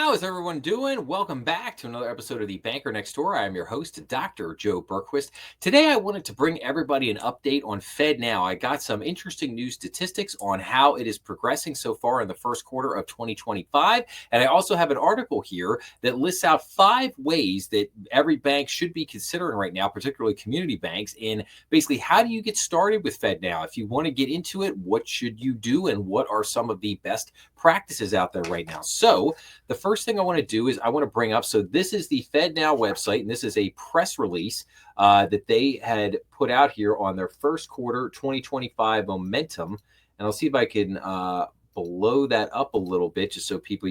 How is everyone doing? Welcome back to another episode of The Banker Next Door. I am your host, Dr. Joe Berquist. Today, I wanted to bring everybody an update on FedNow. I got some interesting new statistics on how it is progressing so far in the first quarter of 2025. And I also have an article here that lists out 5 ways that every bank should be considering right now, particularly community banks, in basically how do you get started with FedNow? If you want to get into it, what should you do and what are some of the best practices out there right now? So the first thing I want to do is I want to bring up, so this is the FedNow website, and this is a press release that they had put out here on their first quarter 2025 momentum. And I'll see if I can blow that up a little bit just so people,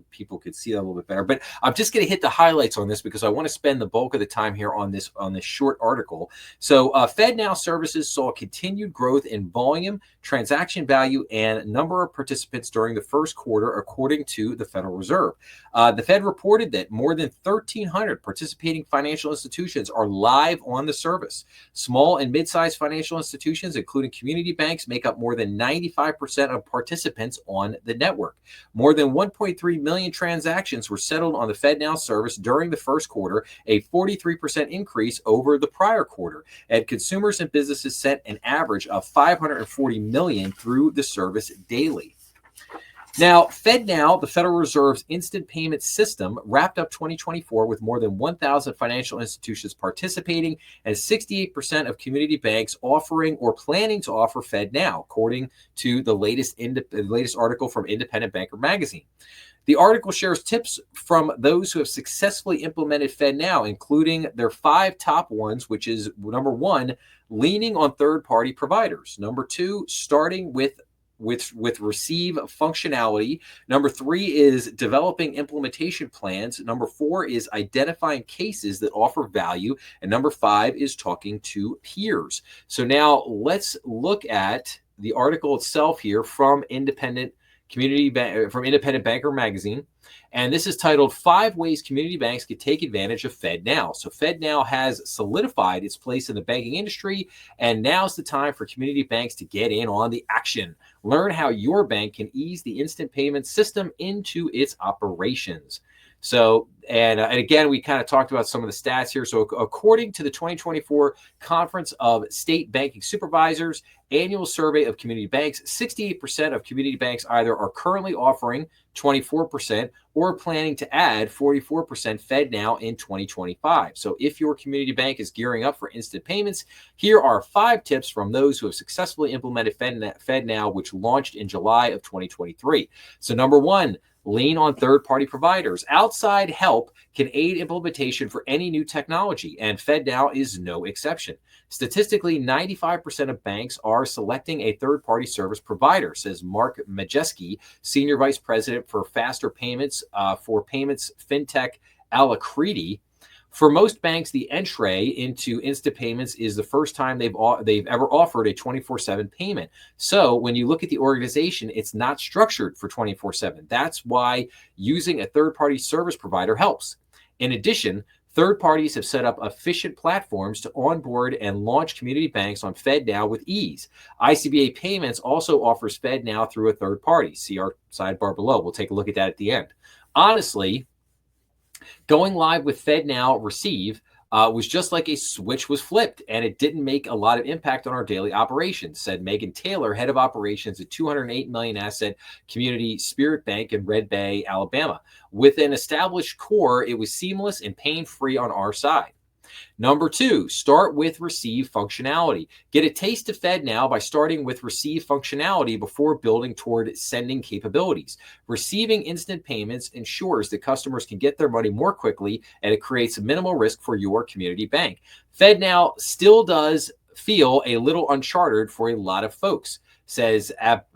people could see that a little bit better. But I'm just going to hit the highlights on this because I want to spend the bulk of the time here on this short article. So FedNow services saw continued growth in volume, transaction value, and number of participants during the first quarter, according to the Federal Reserve. The Fed reported that more than 1,300 participating financial institutions are live on the service. Small and mid-sized financial institutions, including community banks, make up more than 95% of participants on the network. More than 1.3 million transactions were settled on the FedNow service during the first quarter, a 43% increase over the prior quarter. And consumers and businesses sent an average of 540 million through the service daily. Now, FedNow, the Federal Reserve's instant payment system, wrapped up 2024 with more than 1,000 financial institutions participating and 68% of community banks offering or planning to offer FedNow, according to the latest article from Independent Banker magazine. The article shares tips from those who have successfully implemented FedNow, including their 5 top ones, which is number 1, leaning on third-party providers. Number 2, starting with receive functionality. Number 3 is developing implementation plans. Number 4 is identifying cases that offer value. And number 5 is talking to peers. So now let's look at the article itself here from Independent Banker magazine. And this is titled 5 Ways Community Banks Could Take Advantage of FedNow. So FedNow has solidified its place in the banking industry, and now's the time for community banks to get in on the action. Learn how your bank can ease the instant payment system into its operations. So, and again, we kind of talked about some of the stats here. So according to the 2024 Conference of State Banking Supervisors annual survey of community banks, 68% of community banks either are currently offering 24% or planning to add 44% FedNow in 2025. So if your community bank is gearing up for instant payments, here are 5 tips from those who have successfully implemented FedNow, which launched in July of 2023. So number 1, lean on third-party providers. Outside help can aid implementation for any new technology, and FedNow is no exception. Statistically, 95% of banks are selecting a third-party service provider, says Mark Majeski, Senior Vice President for Faster Payments for Payments FinTech Alacrity. For most banks, the entree into instant payments is the first time they've ever offered a 24/7 payment. So when you look at the organization, it's not structured for 24/7. That's why using a third-party service provider helps. In addition, third parties have set up efficient platforms to onboard and launch community banks on FedNow with ease. ICBA Payments also offers FedNow through a third party. See our sidebar below. We'll take a look at that at the end. Honestly, going live with FedNow Receive was just like a switch was flipped, and it didn't make a lot of impact on our daily operations, said Megan Taylor, head of operations at $208 million asset community Spirit Bank in Red Bay, Alabama. With an established core, it was seamless and pain-free on our side. Number 2, start with receive functionality. Get a taste of FedNow by starting with receive functionality before building toward sending capabilities. Receiving instant payments ensures that customers can get their money more quickly, and it creates minimal risk for your community bank. FedNow still does feel a little uncharted for a lot of folks, says Abhigish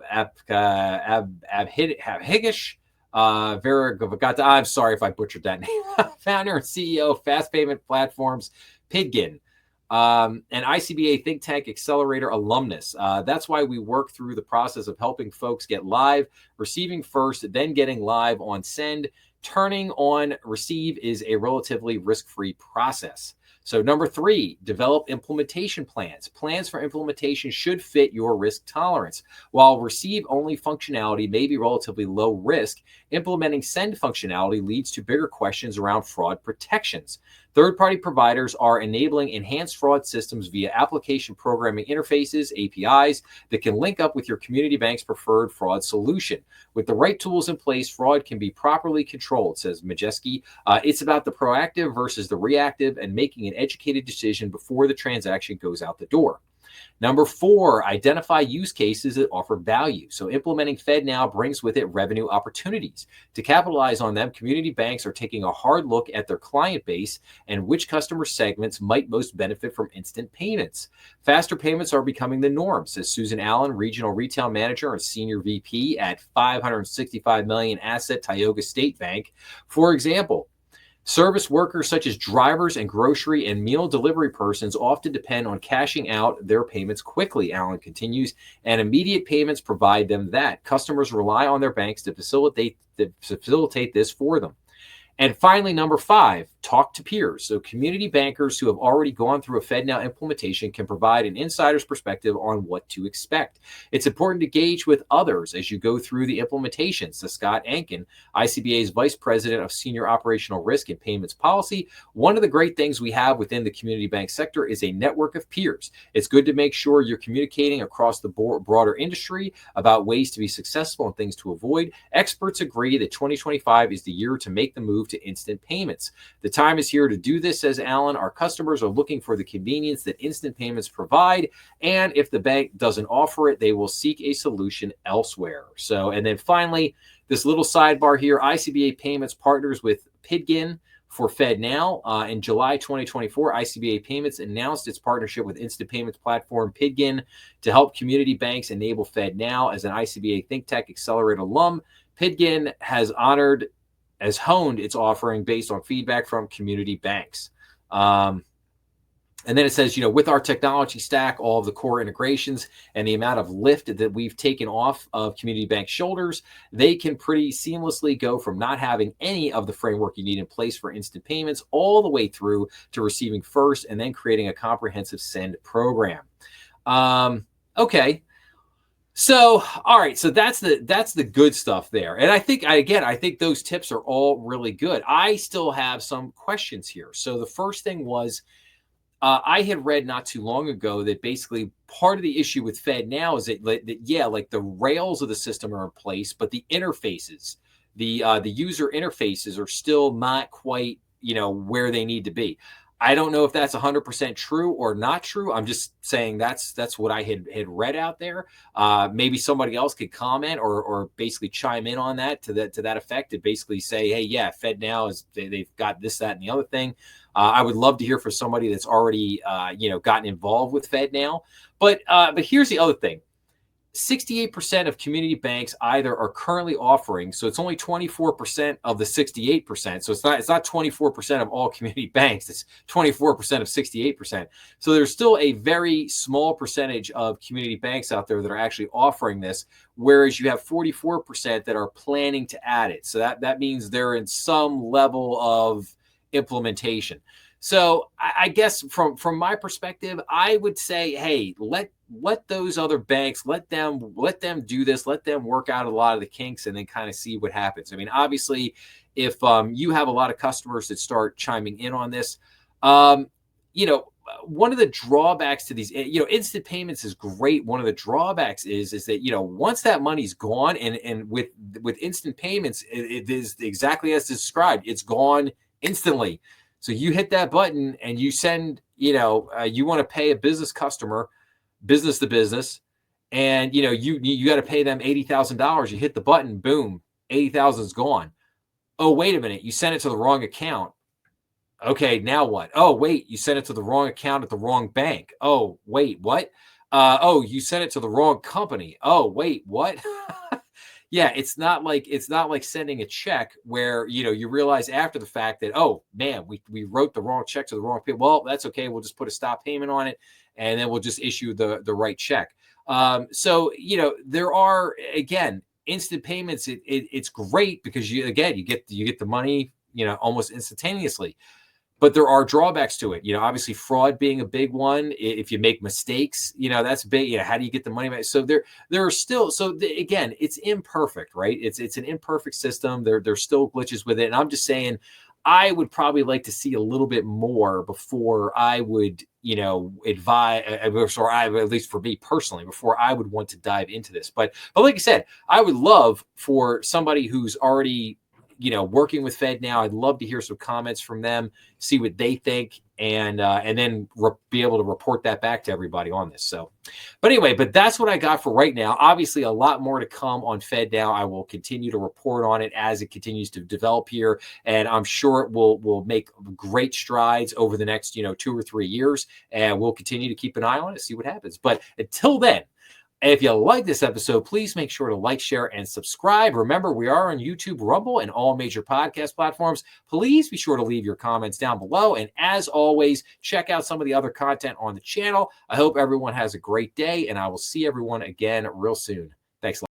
Veragavagata. I'm sorry if I butchered that name. Founder and CEO of Fast Payment Platforms, Pidgin, and ICBA Think Tank Accelerator alumnus. That's why we work through the process of helping folks get live, receiving first, then getting live on send. Turning on receive is a relatively risk-free process. So number 3, develop implementation plans. Plans for implementation should fit your risk tolerance. While receive-only functionality may be relatively low risk, implementing send functionality leads to bigger questions around fraud protections. Third-party providers are enabling enhanced fraud systems via application programming interfaces, APIs, that can link up with your community bank's preferred fraud solution. With the right tools in place, fraud can be properly controlled, says Majeski. It's about the proactive versus the reactive and making an educated decision before the transaction goes out the door. Number 4, identify use cases that offer value. So implementing FedNow brings with it revenue opportunities. To capitalize on them, community banks are taking a hard look at their client base and which customer segments might most benefit from instant payments. Faster payments are becoming the norm, says Susan Allen, Regional Retail Manager and Senior VP at $565 million asset Tioga State Bank. For example, service workers such as drivers and grocery and meal delivery persons often depend on cashing out their payments quickly, Allen continues, and immediate payments provide them that. Customers rely on their banks to facilitate this for them. And finally, number 5, talk to peers. So community bankers who have already gone through a FedNow implementation can provide an insider's perspective on what to expect. It's important to gauge with others as you go through the implementations, says Scott Ankin, ICBA's Vice President of Senior Operational Risk and Payments Policy. One of the great things we have within the community bank sector is a network of peers. It's good to make sure you're communicating across the broader industry about ways to be successful and things to avoid. Experts agree that 2025 is the year to make the move to instant payments. The time is here to do this, says Allen. Our customers are looking for the convenience that instant payments provide, and if the bank doesn't offer it, they will seek a solution elsewhere. So, and then finally, this little sidebar here, ICBA Payments partners with Pidgin for FedNow. In July 2024, ICBA Payments announced its partnership with instant payments platform Pidgin to help community banks enable FedNow. As an ICBA Think Tech Accelerator alum, Pidgin has honed its offering based on feedback from community banks. And then it says, with our technology stack, all of the core integrations and the amount of lift that we've taken off of community bank shoulders, they can pretty seamlessly go from not having any of the framework you need in place for instant payments all the way through to receiving first and then creating a comprehensive send program. Okay. So, all right. So that's the good stuff there. And I think those tips are all really good. I still have some questions here. So the first thing was, I had read not too long ago that basically part of the issue with FedNow is that like the rails of the system are in place, but the interfaces, the user interfaces are still not quite, where they need to be. I don't know if that's 100% true or not true. I'm just saying that's what I had read out there. Maybe somebody else could comment or basically chime in on that to that effect and basically say, hey, yeah, FedNow they've got this, that, and the other thing. I would love to hear from somebody that's already gotten involved with FedNow. But here's the other thing. 68% of community banks either are currently offering, so it's only 24% of the 68%. So it's not 24% of all community banks, it's 24% of 68%. So there's still a very small percentage of community banks out there that are actually offering this, whereas you have 44% that are planning to add it. So that means they're in some level of implementation. So I guess from my perspective, I would say, hey, let those other banks, let them do this, let them work out a lot of the kinks and then kind of see what happens. I mean, obviously, if you have a lot of customers that start chiming in on this, one of the drawbacks to these, instant payments is great. One of the drawbacks is that, once that money's gone and with instant payments, it is exactly as described. It's gone instantly. So you hit that button and you send, you want to pay a business customer, business to business, and you got to pay them $80,000. You hit the button, boom, 80,000 is gone. Oh, wait a minute, you sent it to the wrong account. Okay, now what? Oh, wait, you sent it to the wrong account at the wrong bank. Oh, wait, what? You sent it to the wrong company. Oh, wait, what? Yeah, it's not like sending a check where you realize after the fact that, oh man, we wrote the wrong check to the wrong people. Well, that's okay. We'll just put a stop payment on it, and then we'll just issue the right check. So there are, again, instant payments. It's great because you get the money almost instantaneously. but there are drawbacks to it. Obviously fraud being a big one. If you make mistakes, that's big. How do you get the money back? So there are still, again, it's imperfect, right? It's an imperfect system. There's still glitches with it. And I'm just saying, I would probably like to see a little bit more before I would, advise, or at least for me personally, before I would want to dive into this. But like I said, I would love for somebody who's already, working with FedNow. I'd love to hear some comments from them, see what they think, and then be able to report that back to everybody on this. So, but that's what I got for right now. Obviously, a lot more to come on FedNow. I will continue to report on it as it continues to develop here, and I'm sure it will make great strides over the next 2 or 3 years, and we'll continue to keep an eye on it, see what happens. But until then, if you like this episode, please make sure to like, share, and subscribe. Remember, we are on YouTube, Rumble, and all major podcast platforms. Please be sure to leave your comments down below. And as always, check out some of the other content on the channel. I hope everyone has a great day, and I will see everyone again real soon. Thanks a lot.